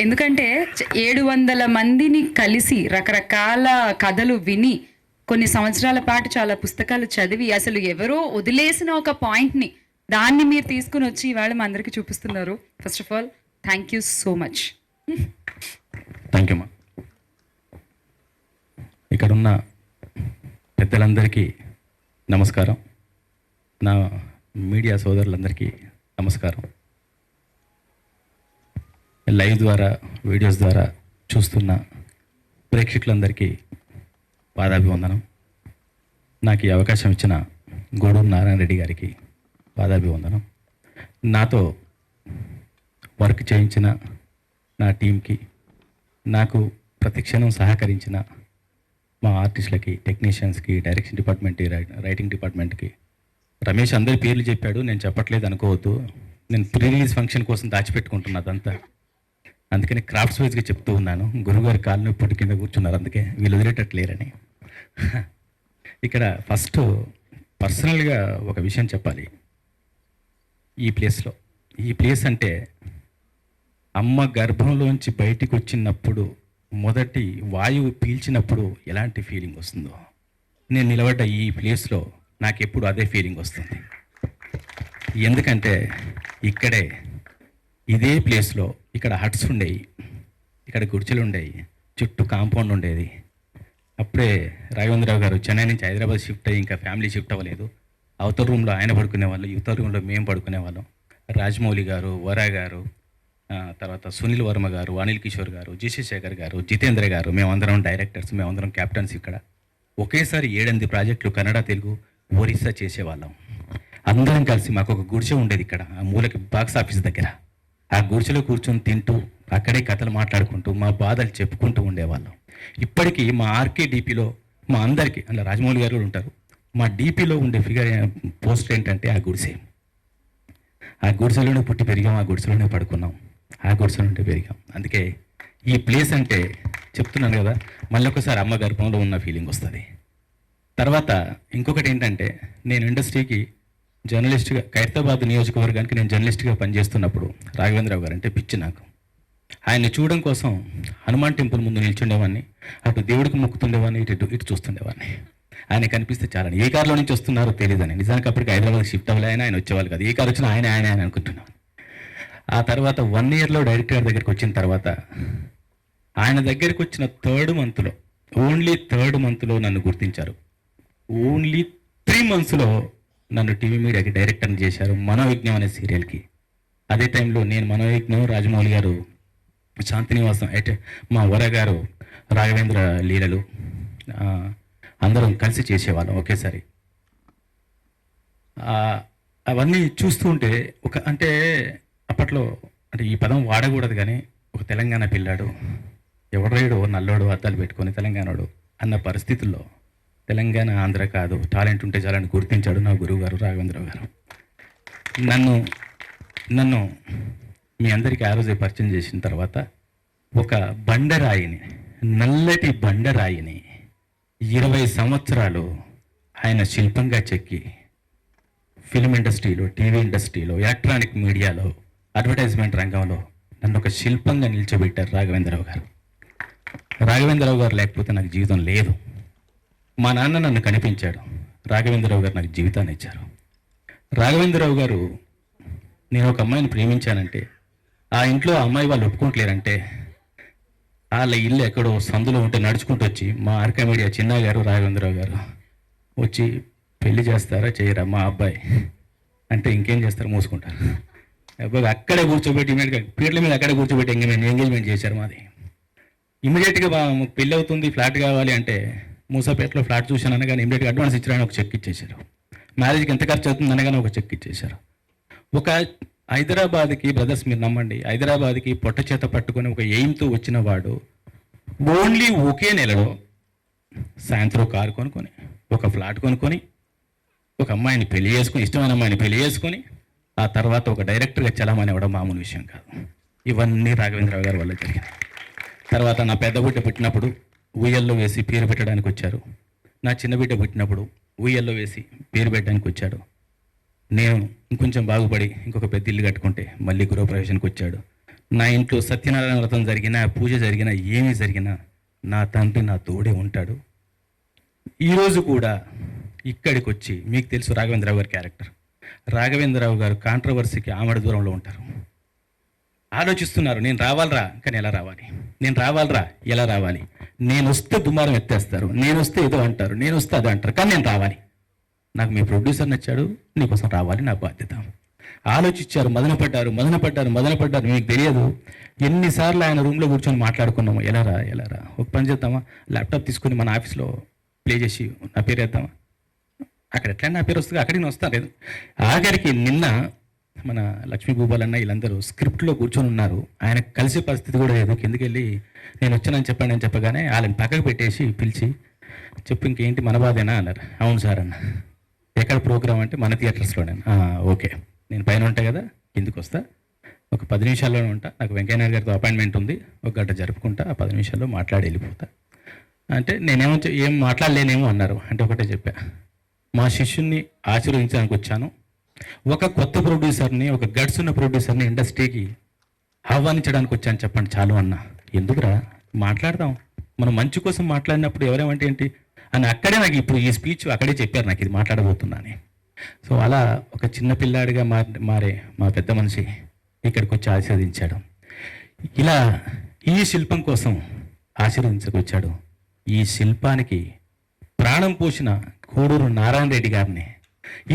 ఎందుకంటే 700 మందిని కలిసి రకరకాల కథలు విని కొన్ని సంవత్సరాల పాటు చాలా పుస్తకాలు చదివి అసలు ఎవరో వదిలేసిన ఒక పాయింట్ని దాన్ని మీరు తీసుకుని వచ్చి ఇవాళ మా అందరికీ చూపిస్తున్నారు. First of all thank you so much. Thank you అమ్మా. ఇక్కడున్న పెద్దలందరికీ నమస్కారం, నా మీడియా సోదరులందరికీ నమస్కారం. లైవ్ ద్వారా వీడియోస్ ద్వారా చూస్తున్న ప్రేక్షకులందరికీ పాదాభివందనం. నాకు ఈ అవకాశం ఇచ్చిన గూడూరు నారాయణ రెడ్డి గారికి పాదాభివందనం. నాతో వర్క్ చేయించిన నా టీంకి, నాకు ప్రతిక్షణం సహకరించిన మా ఆర్టిస్టులకి, టెక్నీషియన్స్కి, డైరెక్షన్ డిపార్ట్మెంట్కి, రైటింగ్ డిపార్ట్మెంట్కి. రమేష్ అందరి పేర్లు చెప్పాడు, నేను చెప్పట్లేదు అనుకోవద్దు. నేను ప్రీ రిలీజ్ ఫంక్షన్ కోసం దాచిపెట్టుకుంటున్నా అదంతా, అందుకని క్రాఫ్ట్స్ వైజ్గా చెప్తూ ఉన్నాను. గురుగారు కాళ్ళు నొప్పి కింద కూర్చున్నారు, అందుకే వీళ్ళు వదిలేటట్లేరని. ఇక్కడ ఫస్ట్ పర్సనల్గా ఒక విషయం చెప్పాలి. ఈ ప్లేస్ అంటే అమ్మ గర్భంలోంచి బయటికి వచ్చినప్పుడు మొదటి వాయువు పీల్చినప్పుడు ఎలాంటి ఫీలింగ్ వస్తుందో, నేను నిలబడ్డ ఈ ప్లేస్లో నాకు ఎప్పుడు అదే ఫీలింగ్ వస్తుంది. ఎందుకంటే ఇక్కడే ఇదే ప్లేస్లో ఇక్కడ హట్స్ ఉండేవి, ఇక్కడ గుడిచెలు ఉండేవి, చుట్టూ కాంపౌండ్ ఉండేది. అప్పుడే రాఘవేంద్రరావు గారు చెన్నై నుంచి హైదరాబాద్ షిఫ్ట్ అయ్యి ఇంకా ఫ్యామిలీ షిఫ్ట్ అవ్వలేదు. అవతల రూమ్లో ఆయన పడుకునేవాళ్ళు, యువతల రూమ్లో మేము పడుకునేవాళ్ళం. రాజమౌళి గారు, వరా గారు, తర్వాత సునీల్ వర్మ గారు, అనిల్ కిషోర్ గారు, జీసీ శేఖర్ గారు, జితేంద్ర గారు, మేమందరం డైరెక్టర్స్, మేమందరం క్యాప్టన్స్. ఇక్కడ ఒకేసారి 7 ప్రాజెక్టులు కన్నడ, తెలుగు, ఒరిస్సా చేసేవాళ్ళం. అందరం కలిసి మాకు ఒక గుడిసె ఉండేది ఇక్కడ ఆ మూలకి బాక్స్ ఆఫీస్ దగ్గర. ఆ గుడిసెలో కూర్చొని తింటూ అక్కడే కథలు మాట్లాడుకుంటూ మా బాధలు చెప్పుకుంటూ ఉండేవాళ్ళం. ఇప్పటికీ మా ఆర్కే డీపీలో మా అందరికీ, అలా రాజమౌళి గారు కూడా ఉంటారు, మా డీపీలో ఉండే ఫిగర్ పోస్ట్ ఏంటంటే ఆ గుడిసె. ఆ గుడిసెలోనే పుట్టి పెరిగాం, ఆ గుడిసెలోనే పడుకున్నాం, ఆ గుడిసెలోనే పెరిగాం. అందుకే ఈ ప్లేస్ అంటే చెప్తున్నాను కదా, మళ్ళీ ఒకసారి అమ్మ గర్భంలో ఉన్న ఫీలింగ్ వస్తుంది. తర్వాత ఇంకొకటి ఏంటంటే, నేను ఇండస్ట్రీకి జర్నలిస్ట్గా, ఖైరతాబాద్ నియోజకవర్గానికి నేను జర్నలిస్ట్గా పనిచేస్తున్నప్పుడు రాఘవేంద్రరావు గారు అంటే పిచ్చి నాకు. ఆయన్ని చూడడం కోసం హనుమాన్ టెంపుల్ ముందు నిల్చుండేవాడిని, అటు దేవుడికి మొక్కుతుండేవాడిని, ఇటు చూస్తుండేవాడిని. ఆయన కనిపిస్తే చాలా, ఏ కారులో నుంచి వస్తున్నారో తెలియదని. నిజానికి అప్పటికి హైదరాబాద్ షిఫ్ట్ అవ్వలే, ఆయన వచ్చేవాళ్ళు కాదు. ఏ కారు వచ్చినా ఆయన ఆయన ఆయన అనుకుంటున్నాను. ఆ తర్వాత 1 ఇయర్లో డైరెక్టర్ గారి దగ్గరికి వచ్చిన తర్వాత, ఆయన దగ్గరికి వచ్చిన ఓన్లీ థర్డ్ మంత్లో నన్ను గుర్తించారు. ఓన్లీ 3 మంత్స్లో నన్ను టీవీ మీడియాకి డైరెక్టర్ని చేశారు, మనోవిజ్ఞం అనే సీరియల్కి. అదే టైంలో నేను మనోవిజ్ఞం, రాజమౌళి గారు శాంతినివాసం, అయితే మా వర గారు రాఘవేంద్ర లీలలు, అందరం కలిసి చేసేవాళ్ళం ఒకేసారి. అవన్నీ చూస్తూ ఉంటే అంటే అప్పట్లో, అంటే ఈ పదం వాడకూడదు కానీ, ఒక తెలంగాణ పిల్లాడు, ఎవడరేడు నల్లోడు అద్దాలు పెట్టుకొని తెలంగాణోడు అన్న పరిస్థితుల్లో, తెలంగాణ ఆంధ్ర కాదు, టాలెంట్ ఉంటే చాలని గుర్తించాడు నా గురువు గారు రాఘవేంద్రరావు గారు. నన్ను మీ అందరికీ ఆ రోజే పరిచయం చేసిన తర్వాత, ఒక బండరాయిని, నల్లటి బండరాయిని 20 సంవత్సరాలు ఆయన శిల్పంగా చెక్కి ఫిల్మ్ ఇండస్ట్రీలో, టీవీ ఇండస్ట్రీలో, ఎలక్ట్రానిక్ మీడియాలో, అడ్వర్టైజ్మెంట్ రంగంలో నన్ను ఒక శిల్పంగా నిల్చోబెట్టారు రాఘవేంద్రరావు గారు. రాఘవేంద్రరావు గారు లేకపోతే నాకు జీవితం లేదు. మా నాన్న నన్ను కనిపించాడు, రాఘవేంద్రరావు గారు నాకు జీవితాన్ని ఇచ్చారు. రాఘవేంద్రరావు గారు, నేను ఒక అమ్మాయిని ప్రేమించానంటే, ఆ ఇంట్లో ఆ అమ్మాయి వాళ్ళు ఒప్పుకుంటలేరంటే, వాళ్ళ ఇల్లు ఎక్కడో సందులో ఉంటే నడుచుకుంటూ వచ్చి మా ఆర్కే మీడియా చిన్న గారు, రాఘవేంద్రరావు గారు వచ్చి, పెళ్లి చేస్తారా చేయరా మా అబ్బాయి అంటే, ఇంకేం చేస్తారు, మూసుకుంటారు. అబ్బాయి అక్కడే కూర్చోబెట్టి, ఇమీడియట్గా పీటల మీద అక్కడే కూర్చోబెట్టి ఎంగేజ్మెంట్ చేశారు మాది. ఇమీడియట్గా పెళ్ళి అవుతుంది, ఫ్లాట్ కావాలి అంటే, మూసాపేటలో ఫ్లాట్ చూశాను అనగానే ఇమీడియట్గా అడ్వాన్స్ ఇచ్చారని ఒక చెక్ ఇచ్చేశారు. మ్యారేజ్కి ఎంత ఖర్చు అవుతుంది అనగానే ఒక చెక్ ఇచ్చేశారు. ఒక హైదరాబాద్కి, బ్రదర్స్ మీరు నమ్మండి, హైదరాబాద్కి పొట్ట చేత పట్టుకొని ఒక ఎయిమ్తో వచ్చిన వాడు ఓన్లీ ఒకే నెలలో సాయంత్రం కారు కొనుక్కొని, ఒక ఫ్లాట్ కొనుక్కొని, ఒక అమ్మాయిని పెళ్లి చేసుకొని, ఇష్టమైన అమ్మాయిని పెళ్లి చేసుకొని, ఆ తర్వాత ఒక డైరెక్టర్గా చలామణి అవ్వడం మామూలు విషయం కాదు. ఇవన్నీ రాఘవేంద్రరావు గారి వల్ల జరిగినాయి. తర్వాత నా పెద్ద బిడ్డ పుట్టినప్పుడు ఊయల్లో వేసి పేరు పెట్టడానికి వచ్చారు. నా చిన్న బిడ్డ పుట్టినప్పుడు ఊయల్లో వేసి పేరు పెట్టడానికి వచ్చాడు. నేను ఇంకొంచెం బాగుపడి ఇంకొక పెద్ద ఇల్లు కట్టుకుంటే మళ్ళీ గృహప్రవేశానికి వచ్చాడు. నా ఇంట్లో సత్యనారాయణ వ్రతం జరిగినా, పూజ జరిగినా, ఏమీ జరిగినా నా తండ్రి నా తోడే ఉంటాడు. ఈరోజు కూడా ఇక్కడికి వచ్చి, మీకు తెలుసు రాఘవేంద్రరావు గారి క్యారెక్టర్, రాఘవేంద్రరావు గారు కాంట్రవర్సీకి ఆమడ దూరంలో ఉంటారు. ఆలోచిస్తున్నారు, నేను రావాలరా కానీ ఎలా రావాలి, నేను రావాలరా ఎలా రావాలి, నేను వస్తే దుమారం ఎత్తేస్తారు, నేను వస్తే ఏదో అంటారు, నేను వస్తే అదే అంటారు, కానీ నేను రావాలి. నాకు మీ ప్రొడ్యూసర్ నచ్చాడు, నీకోసం రావాలి, నా బాధ్యత. ఆలోచించారు, మదన పడ్డారు. మీకు తెలియదు ఎన్నిసార్లు ఆయన రూమ్లో కూర్చొని మాట్లాడుకున్నాము, ఎలా రా ఒక పని చేద్దామా, ల్యాప్టాప్ తీసుకుని మన ఆఫీస్లో ప్లే చేసి నా పేరు వేద్దామా, అక్కడ ఎట్లా నా పేరు వస్తుంది, అక్కడికి వస్తాను లేదు. ఆఖరికి నిన్న మన లక్ష్మీ భూపాల్ అన్న వీళ్ళందరూ స్క్రిప్ట్లో కూర్చొని ఉన్నారు, ఆయన కలిసే పరిస్థితి కూడా లేదు. కిందకి వెళ్ళి నేను వచ్చానని చెప్పండి అని చెప్పగానే వాళ్ళని పక్కకు పెట్టేసి పిలిచి చెప్పు ఇంకేంటి మన బాధేనా అన్నారు. అవును సార్ అన్న. ఎక్కడ ప్రోగ్రామ్ అంటే మన థియేటర్స్లోనే. ఓకే, నేను పైన ఉంటా కదా, కిందికి వస్తా, ఒక 10 నిమిషాల్లోనే ఉంటా, నాకు వెంకయ్యనాయుడు గారితో అపాయింట్మెంట్ ఉంది, ఒక గంట జరుపుకుంటా, ఆ 10 నిమిషాల్లో మాట్లాడి వెళ్ళిపోతా అంటే నేనేమో ఏం మాట్లాడలేనేమో అన్నారు. అంటే ఒకటే చెప్పా, మా శిష్యుణ్ణి ఆశీర్వదించడానికి వచ్చాను, ఒక కొత్త ప్రొడ్యూసర్ని, ఒక గట్స్ ఉన్న ప్రొడ్యూసర్ని ఇండస్ట్రీకి ఆహ్వానించడానికి వచ్చాను చెప్పండి చాలు అన్న. ఎందుకురా, మాట్లాడదాం, మనం మంచి కోసం మాట్లాడినప్పుడు ఎవరేమంటే ఏంటి అని అక్కడే నాకు ఇప్పుడు ఈ స్పీచ్ అక్కడే చెప్పారు నాకు ఇది మాట్లాడబోతున్నా అని. సో అలా ఒక చిన్న పిల్లాడిగా మారే మా పెద్ద మనిషి ఇక్కడికి వచ్చి ఆశీర్వదించాడు. ఇలా ఈ శిల్పం కోసం ఆశీర్వదించకొచ్చాడు. ఈ శిల్పానికి ప్రాణం పోసిన కోడూరు నారాయణ రెడ్డి గారిని,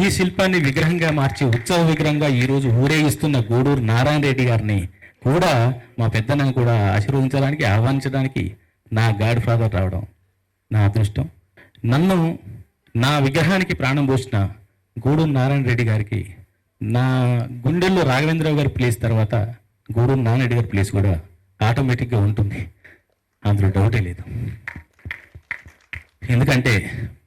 ఈ శిల్పాన్ని విగ్రహంగా మార్చి ఉత్సవ విగ్రహంగా ఈరోజు ఊరేగిస్తున్న గూడూరు నారాయణ రెడ్డి గారిని కూడా మా పెద్దన్నను కూడా ఆశీర్వదించడానికి, ఆహ్వానించడానికి నా గాడ్ ఫాదర్ రావడం నా అదృష్టం. నన్ను నా విగ్రహానికి ప్రాణం పోసిన గూడూరు నారాయణ రెడ్డి గారికి నా గుండెల్లో రాఘవేంద్రరావు గారి ప్లేస్ తర్వాత గూడూరు నారాయణ రెడ్డి గారి ప్లేస్ కూడా ఆటోమేటిక్గా ఉంటుంది, అందులో డౌటే లేదు. ఎందుకంటే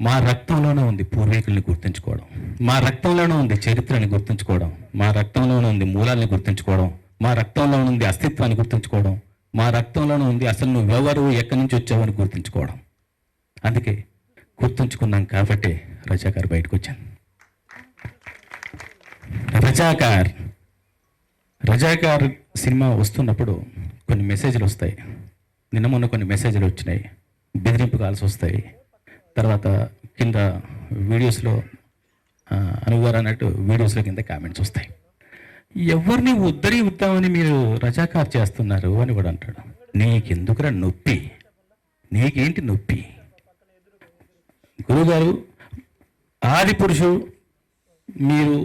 మా రక్తంలోనే ఉంది పూర్వీకుల్ని గుర్తుంచుకోవడం, మా రక్తంలోనే ఉంది చరిత్రని గుర్తుంచుకోవడం, మా రక్తంలోనే ఉంది మూలాల్ని గుర్తుంచుకోవడం, మా రక్తంలో ఉంది అస్తిత్వాన్ని గుర్తుంచుకోవడం, మా రక్తంలోనే ఉంది అసలు నువ్వెవరు ఎక్కడి నుంచి వచ్చావని గుర్తుంచుకోవడం. అందుకే గుర్తుంచుకున్నాం కాబట్టి రజాకార్ బయటకు వచ్చాను. రజాకార్ సినిమా వస్తున్నప్పుడు కొన్ని మెసేజ్లు వస్తాయి, నిన్న మొన్న కొన్ని మెసేజ్లు వచ్చినాయి, బెదిరింపు కాల్సి వస్తాయి, తర్వాత కింద వీడియోస్లో అనుగారు అన్నట్టు వీడియోస్లో కింద కామెంట్స్ వస్తాయి. ఎవరిని ఉద్ధరిద్దామని మీరు రజాకార్ చేస్తున్నారు అని కూడా అంటాడు. నీకెందుకురా నొప్పి, నీకేంటి నొప్పి? గురుగారు ఆది పురుషుడు, మీరు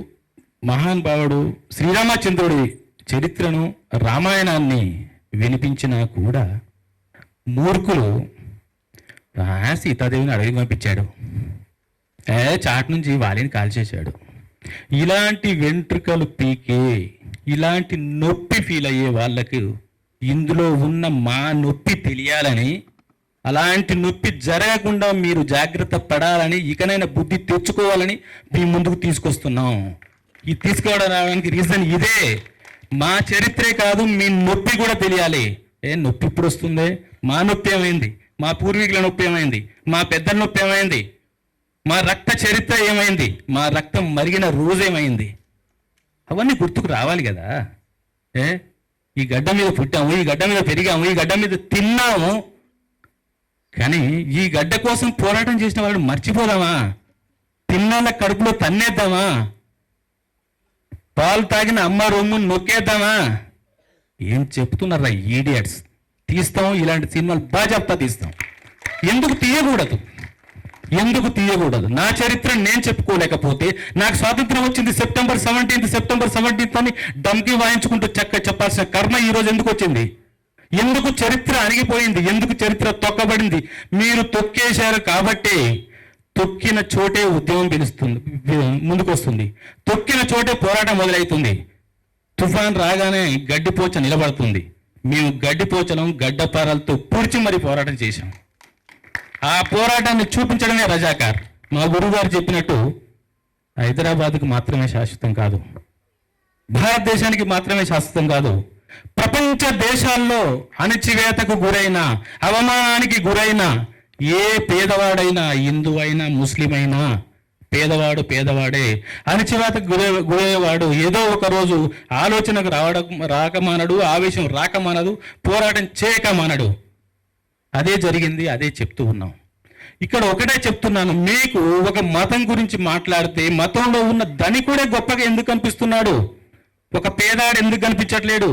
మహానుభావుడు శ్రీరామచంద్రుడి చరిత్రను రామాయణాన్ని వినిపించినా కూడా మూర్ఖులు సీతాదేవిని అడవికి పంపించాడు, చాటు నుంచి వాలిని కాల్చేశాడు. ఇలాంటి వెంట్రుకలు పీకే, ఇలాంటి నొప్పి ఫీల్ అయ్యే వాళ్ళకు ఇందులో ఉన్న మా నొప్పి తెలియాలని, అలాంటి నొప్పి జరగకుండా మీరు జాగ్రత్త పడాలని, ఇకనైనా బుద్ధి తెచ్చుకోవాలని మీ ముందుకు తీసుకొస్తున్నాం. ఇది తీసుకురావడానికి రీజన్ ఇదే. మా చరిత్రే కాదు, మీ నొప్పి కూడా తెలియాలి. నొప్పి ఇప్పుడు వస్తుంది, మా నొప్పి ఏమైంది, మా పూర్వీకుల నొప్పి ఏమైంది, మా పెద్దల నొప్పి ఏమైంది, మా రక్త చరిత్ర ఏమైంది, మా రక్తం మరిగిన రోజేమైంది, అవన్నీ గుర్తుకు రావాలి కదా. ఈ గడ్డ మీద పుట్టాము, ఈ గడ్డ మీద పెరిగాము, ఈ గడ్డ మీద తిన్నాము, కానీ ఈ గడ్డ కోసం పోరాటం చేసిన వాళ్ళు మర్చిపోదామా? తిన్నాళ్ళ కడుపులో తన్నేద్దామా? పాలు తాగిన అమ్మ రొమ్ము నొక్కేద్దామా? ఏం చెప్తున్నారా ఈడియట్స్? తీస్తాం, ఇలాంటి సినిమాలు బాజాప్తా తీస్తాం. ఎందుకు తీయకూడదు? నా చరిత్ర నేను చెప్పుకోలేకపోతే, నాకు స్వాతంత్రం వచ్చింది సెప్టెంబర్ 17 అని డమ్కి వాయించుకుంటూ చెప్పాల్సిన కర్మ ఈరోజు ఎందుకు వచ్చింది? ఎందుకు చరిత్ర అణిగిపోయింది? ఎందుకు చరిత్ర తొక్కబడింది? మీరు తొక్కేశారు కాబట్టి తొక్కిన చోటే ఉద్యమం పిలుస్తుంది, ముందుకు వస్తుంది. తొక్కిన చోటే పోరాటం మొదలవుతుంది. తుఫాన్ రాగానే గడ్డిపోచ నిలబడుతుంది. మేము గడ్డిపోచలం గడ్డపారాలతో పూడ్చి మరీ పోరాటం చేశాం. ఆ పోరాటాన్ని చూపించడమే రజాకార్. మా గురువుగారు చెప్పినట్టు హైదరాబాద్కు మాత్రమే శాశ్వతం కాదు, భారతదేశానికి మాత్రమే శాశ్వతం కాదు, ప్రపంచ దేశాల్లో అణచివేతకు గురైన, అవమానానికి గురైన ఏ పేదవాడైనా, హిందూ అయినా, ముస్లిం అయినా, పేదవాడు పేదవాడే, అణచివేత గురయ్యేవాడు ఏదో ఒక రోజు ఆలోచనకు రాకమానడు, ఆవేశం రాకమానదు, పోరాటం చేయకమానడు. అదే జరిగింది, అదే చెప్తూ ఉన్నాం. ఇక్కడ ఒకటే చెప్తున్నాను, మీకు ఒక మతం గురించి మాట్లాడితే మతంలో ఉన్న ధనికుడే గొప్పగా ఎందుకు కనిపిస్తున్నాడు, ఒక పేదాడు ఎందుకు కనిపించట్లేడు?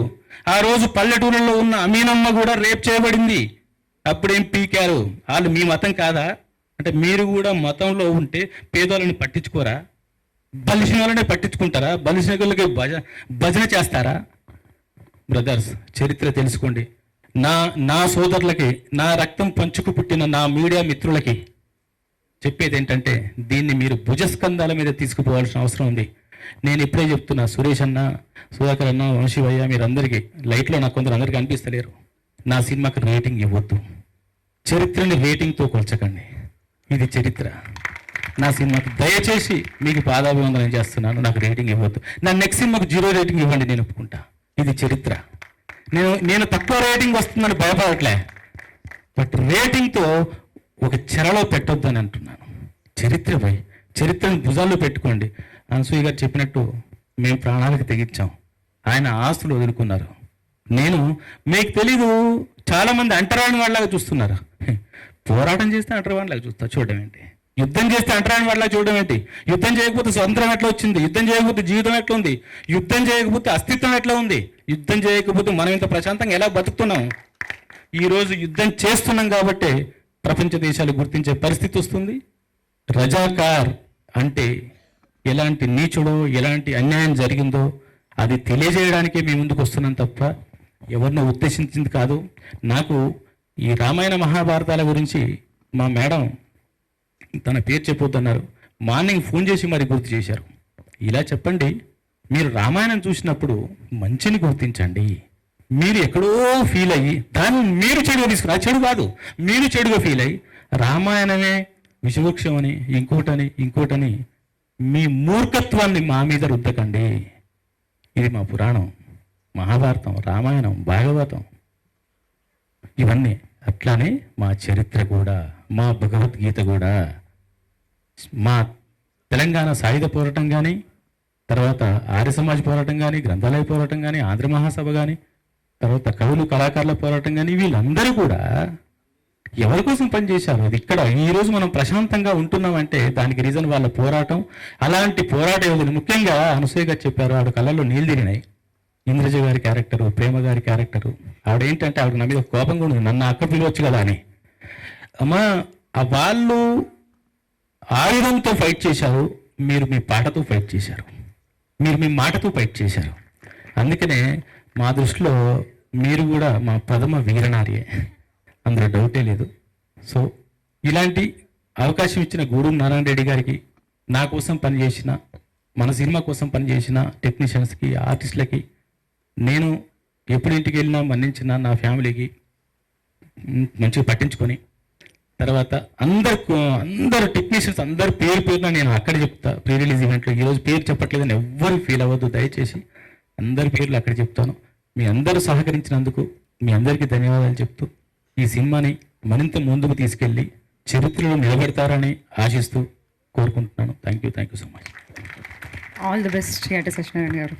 ఆ రోజు పల్లెటూరులో ఉన్న అమీనమ్మ కూడా రేప్ చేయబడింది, అప్పుడేం పీకారు? వాళ్ళు మీ మతం కాదా? అంటే మీరు కూడా మతంలో ఉంటే పేదోళ్ళని పట్టించుకోరా? బలిసిన వాళ్ళనే పట్టించుకుంటారా? బలిసిన వాళ్ళకి భజన చేస్తారా? బ్రదర్స్, చరిత్ర తెలుసుకోండి. నా సోదరులకి, నా రక్తం పంచుకు పుట్టిన నా మీడియా మిత్రులకి చెప్పేది ఏంటంటే, దీన్ని మీరు భుజస్కంధాల మీద తీసుకుపోవాల్సిన అవసరం ఉంది. నేను ఇప్పుడే చెప్తున్నా, సురేష్ అన్న, సుధాకర్ అన్న, వంశీవయ్య, మీరందరికీ లైట్లో నాకు కొందరు అందరికీ అనిపిస్తలేరు. నా సినిమాకి రేటింగ్ ఇవ్వద్దు, చరిత్రని రేటింగ్తో కొల్చకండి. ఇది చరిత్ర. నా సినిమాకి దయచేసి మీకు పాదాభివందనం చేస్తున్నాను, నాకు రేటింగ్ ఇవ్వద్దు. నా నెక్స్ట్ సినిమాకు 0 రేటింగ్ ఇవ్వండి, నేను ఒప్పుకుంటా. ఇది చరిత్ర. నేను తక్కువ రేటింగ్ వస్తుందని భయపడట్లే, బట్ రేటింగ్తో ఒక చెరలో పెట్టొద్దని అంటున్నాను. చరిత్రను భుజాల్లో పెట్టుకోండి. అనసూయ గారు చెప్పినట్టు మేము ప్రాణాలకు తెగించాం, ఆయన ఆస్తులు వదులుకున్నారు. మీకు తెలీదు, చాలామంది అంటరాని వాళ్ళలాగా చూస్తున్నారు. పోరాటం చేస్తే అంటరానిలాగా చూడడం ఏంటి? యుద్ధం చేస్తే అంటరాని వాళ్ళలాగా చూడడం ఏంటి? యుద్ధం చేయకపోతే స్వతంత్రం ఎట్లా వచ్చింది? యుద్ధం చేయకపోతే జీవితం ఎట్లా ఉంది? యుద్ధం చేయకపోతే అస్తిత్వం ఎట్లా ఉంది? యుద్ధం చేయకపోతే మనం ఇంత ప్రశాంతంగా ఎలా బతుకుతున్నాం? ఈరోజు యుద్ధం చేస్తున్నాం కాబట్టే ప్రపంచ దేశాలు గుర్తించే పరిస్థితి వస్తుంది. రజాకార్ అంటే ఎలాంటి నీచుడో, ఎలాంటి అన్యాయం జరిగిందో అది తెలియజేయడానికే మీ ముందుకు వస్తున్నాం తప్ప ఎవరినో ఉద్దేశించింది కాదు. నాకు ఈ రామాయణ మహాభారతాల గురించి మా మేడం తన పేరు చెప్పొద్దన్నారు, మార్నింగ్ ఫోన్ చేసి మరి గుర్తు చేశారు. ఇలా చెప్పండి, మీరు రామాయణం చూసినప్పుడు మంచిని గుర్తించండి. మీరు ఎక్కడో ఫీల్ అయ్యి దాన్ని మీరు చెడుగా తీసుకుని, అది చెడు కాదు, మీరు చెడుగా ఫీల్ అయ్యి రామాయణమే విషవృక్షం అని ఇంకోటని మీ మూర్ఖత్వాన్ని మా మీద రుద్దకండి. ఇది మా పురాణం, మహాభారతం, రామాయణం, భాగవతం, ఇవన్నీ. అట్లానే మా చరిత్ర కూడా, మా భగవద్గీత కూడా, మా తెలంగాణ సాయుధ పోరాటం కానీ, తర్వాత ఆర్య సమాజ్ పోరాటం కానీ, గ్రంథాలయ పోరాటం కానీ, ఆంధ్ర మహాసభ కానీ, తర్వాత కవులు కళాకారుల పోరాటం కానీ, వీళ్ళందరూ కూడా ఎవరి కోసం పనిచేశారు? అది ఇక్కడ ఈరోజు మనం ప్రశాంతంగా ఉంటున్నామంటే దానికి రీజన్ వాళ్ళ పోరాటం. అలాంటి పోరాట యోధులు, ముఖ్యంగా అనసూయ గారు చెప్పారు, ఆవిడ కళ్ళల్లో నీళ్ళు తిరిగినాయి. ఇంద్రజ గారి క్యారెక్టరు, ప్రేమ గారి క్యారెక్టరు, ఆవిడేంటంటే ఆవిడ నా మీద కోపంగా ఉంది, నన్ను అక్క పిలవచ్చు కదా అని. అమ్మా, వాళ్ళు ఆయుధంతో ఫైట్ చేశారు, మీరు మీ పాటతో ఫైట్ చేశారు, మీరు మీ మాటతో ఫైట్ చేశారు. అందుకనే మా దృష్టిలో మీరు కూడా మా ప్రథమ వీరనారియే, అందులో డౌటే లేదు. సో ఇలాంటి అవకాశం ఇచ్చిన గూడూరు నారాయణ రెడ్డి గారికి, నా కోసం పనిచేసిన, మన సినిమా కోసం పనిచేసిన టెక్నీషియన్స్కి, ఆర్టిస్టులకి, నేను ఎప్పుడు ఇంటికి వెళ్ళినా మన్నించిన నా ఫ్యామిలీకి మంచిగా పట్టించుకొని, తర్వాత అందరు టెక్నీషియన్స్ అందరు పేరున నేను అక్కడ చెప్తా. ప్రీ రిలీజ్ ఈవెంట్లో ఈరోజు పేరు చెప్పట్లేదని ఎవ్వరు ఫీల్ అవ్వద్దు దయచేసి, అందరి పేర్లు అక్కడ చెప్తాను. మీ అందరూ సహకరించినందుకు మీ అందరికీ ధన్యవాదాలు చెప్తూ ఈ సినిమాని మరింత ముందుకు తీసుకెళ్ళి చరిత్రలో నిలబెడతారని ఆశిస్తూ కోరుకుంటున్నాను. Thank you so much. All the best, theatre Satyanarayana గారు.